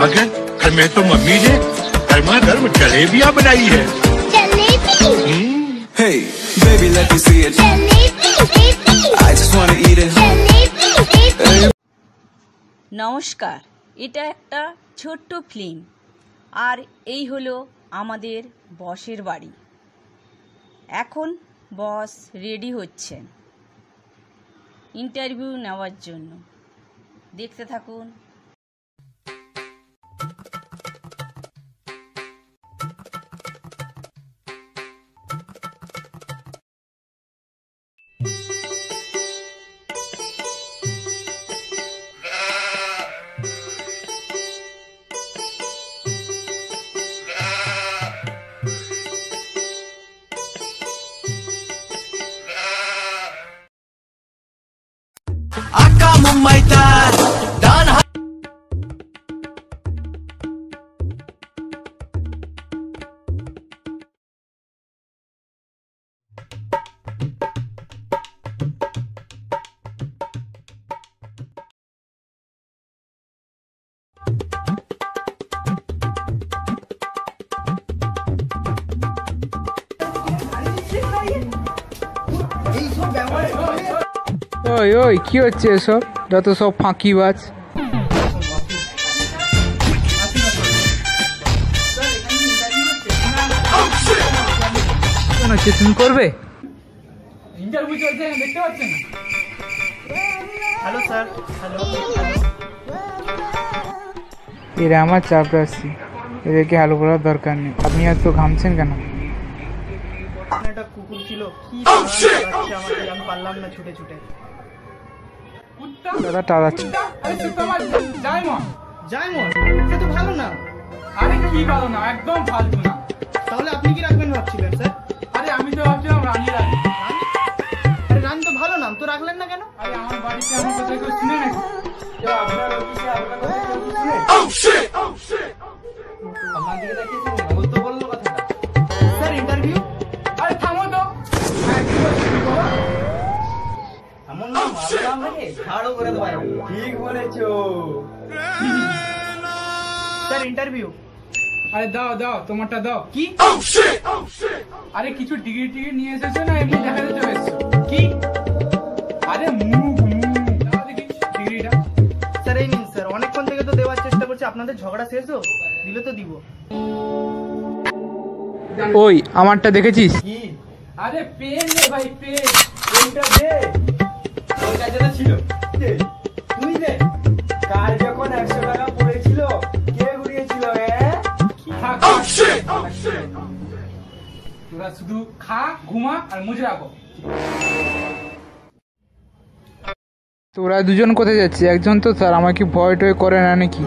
मगर घर में तो मम्मी ने गर्मा गर्म जलेबियां बनाई है। Jalebi? Hey, baby, let me see it. Jalebi? I just wanna eat it. Jalebi? নমস্কার, এটা একটা ছোট্ট ফিল্ম আর এই হলো আমাদের বসের বাড়ি। এখন বস রেডি হচ্ছেন ইন্টারভিউ নেওয়ার জন্য। দেখতে থাকুন। ওই ওই কি হচ্ছে এসব? যত সব ফাঁকিবাজ। তুমি করবে? ইন্টারভিউ চলছে, দেখতে পাচ্ছেন না? Hello sir. হ্যালো। এরা আমার চাপে আসছি, এদেরকে হ্যালো করার দরকার নেই। আপনি এত ঘামছেন কেন? একটা কুকুর ছিল, কি চালাচ্ছে আমাকে, আমি পারলাম না ছুটে ছুটে। দাদা টাড়াচ্ছে। জায়মন, সে তো ভালো না। আরে কি ভালো না, একদম ফালতু না। তাহলে আপনি কি রাখবেন ভাবছিলেন স্যার? আরে আমি তো ভাবছিলাম রানী রানী। আরে রানী তো ভালো নাম, তো রাখলেন না কেন? আরে আমার বাড়িতে আমার কথা কেউ শুনে নাকি? আপনার অফিসে আপনার কথা কেউ শুনে? আমার দিকে তাকিয়েছিলেন না, বলতে বললো কথাটা। Sir interview? আরে থামো তো। এমন নাম ভালো নাম রেখে ঝাড়ও করে দেওয়া যাবে। ঠিক বলেছো স্যার। ইন্টারভিউ? আরে দাও দাও, তোমারটা দাও। কি? আরে কিছু ডিগ্রি টিগ্রি নিয়ে এসেছো না এমনি দেখাতে চলে এসছো? কি? আরে মুখ দাও দেখি ডিগ্রিটা। স্যার এই নিন স্যার, অনেকক্ষণ থেকে তো দেওয়ার চেষ্টা করছি, আপনাদের ঝগড়া শেষ হোক, দিলে তো দিব। ওই আমারটা দেখেছিস? কি? আরে পেন রে ভাই, পেন। পেনটা দে। তোর কাছে তো ছিল, তুই দে। কাল যখন 100 টাকা পড়েছিল কে ঘুরিয়েছিল? তোরা শুধু খা, ঘুমা আর মুজে রাখো। তোরা দুজন কোথায় যাচ্ছে? একজন তো স্যার আমাকে ভয় টয় করে না নাকি?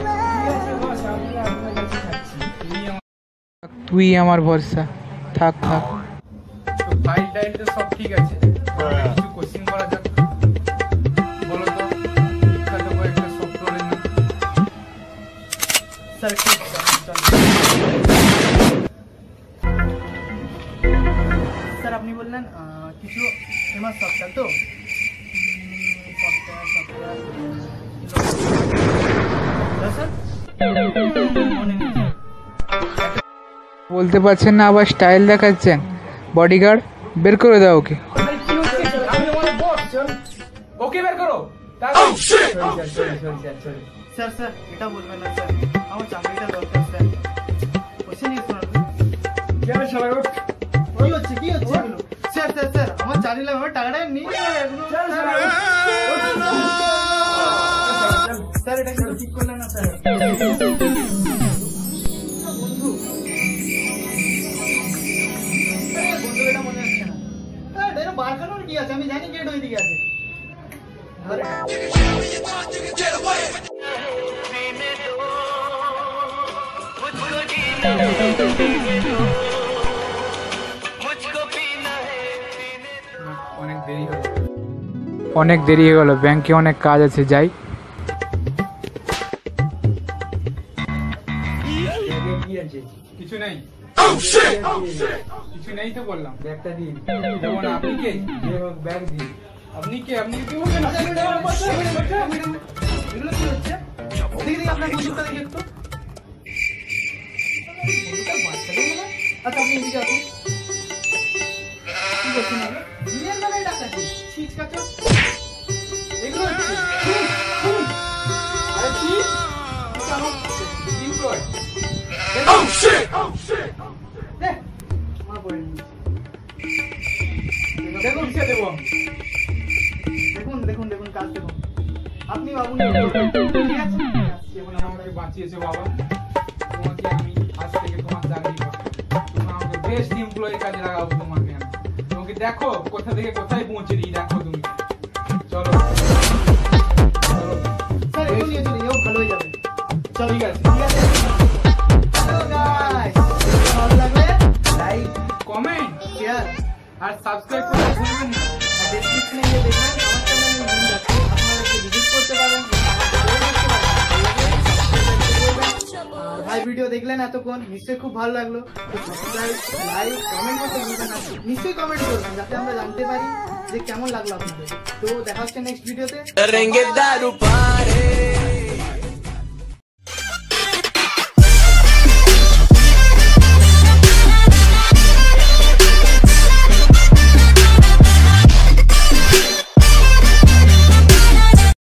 তুই আমার ভরসা, থাক থাক। ফাইল টাইল তো সব ঠিক আছে, কিছু কোশ্চেন করা যাক। বলো তো বিখ্যাত কয়েকটা সফটওয়্যারের নাম। স্যার ঠিক স্যার, আপনি বললেন কিছু ফেমাস সফটওয়্যার, তো বলতে পারছেন না, আবার স্টাইল দেখাচ্ছেন। বডিগার্ড বের করে দাও ওকে। ওকে বের করো। স্যার স্যার এটা বলবেন না স্যার, আমার চাকরিটা দরকার স্যার। কোশ্চেন নিয়ে শোনান। কি হচ্ছে এগুলো? স্যার স্যার স্যার আমার চাকরি লাগবে, আমার টাকাটা নিয়ে স্যার। এটা কিন্তু ঠিক করলেন না স্যার। বন্ধু এটা মনে হচ্ছে না। এটা বার কানোর কি আছে? আমি জানি গেট ওই দিকে আছে। অনেক দেরি হয়ে গেল, ব্যাংকে অনেক কাজ আছে, যাই। কিছু নেই, কিছু নেই তো বললাম। ব্যাগটা দিন। যেমন আপনি কে? ব্যাগ দিন। আপনি কে? আপনি কি বলছেন? এগুলো কি হচ্ছে? দেখি আপনার বন্ধুটা দেখি একটু। বাচ্চাদের মনে হয়। আচ্ছা আপনি এদিকে আসুন। কি করছেন আপনি? দিনের বেলায় ডাকাতি, ছিচকাচো। এগুলো হচ্ছে আরে কি আমার এমপ্লয় দেখুন সে দেবো দেখুন দেখুন দেখুন কাজ দেখুন আপনি বাবু ঠিক আছে যেমন আমাকে বাঁচিয়েছে বাবা তোমাকে আমি আজ থেকে তোমার চাকরি করবো তুমি আমাকে বেস্ট এমপ্লয়ি কাজে লাগাবো তোমাকে আমি তোমাকে দেখো কোথা থেকে কোথায় পৌঁছে দিই দেখো তুমি চলো চলো স্যার এখন নিয়ে চলে যাও ভালো হয়ে যাবে চল ঠিক আছে হ্যালো গাইস ভালো লাগলে লাইক কমেন্ট শেয়ার আর সাবস্ক্রাইব করতে ভুলবেন না আর ডেসক্রিপশনে গিয়ে দেখবেন আমার চ্যানেলের লিংক আছে আপনারা একটু ভিজিট করতে পারেন ভাই ভিডিও দেখলেন এতক্ষণ নিশ্চয়ই খুব ভালো লাগলো সাবস্ক্রাইব লাইক কমেন্ট করতে ভুলবেন না নিশ্চয়ই কমেন্ট করবেন যাতে আমরা জানতে পারি যে কেমন লাগলো আপনাদের তো দেখা হচ্ছে নেক্সট ভিডিওতে Rengue daru pare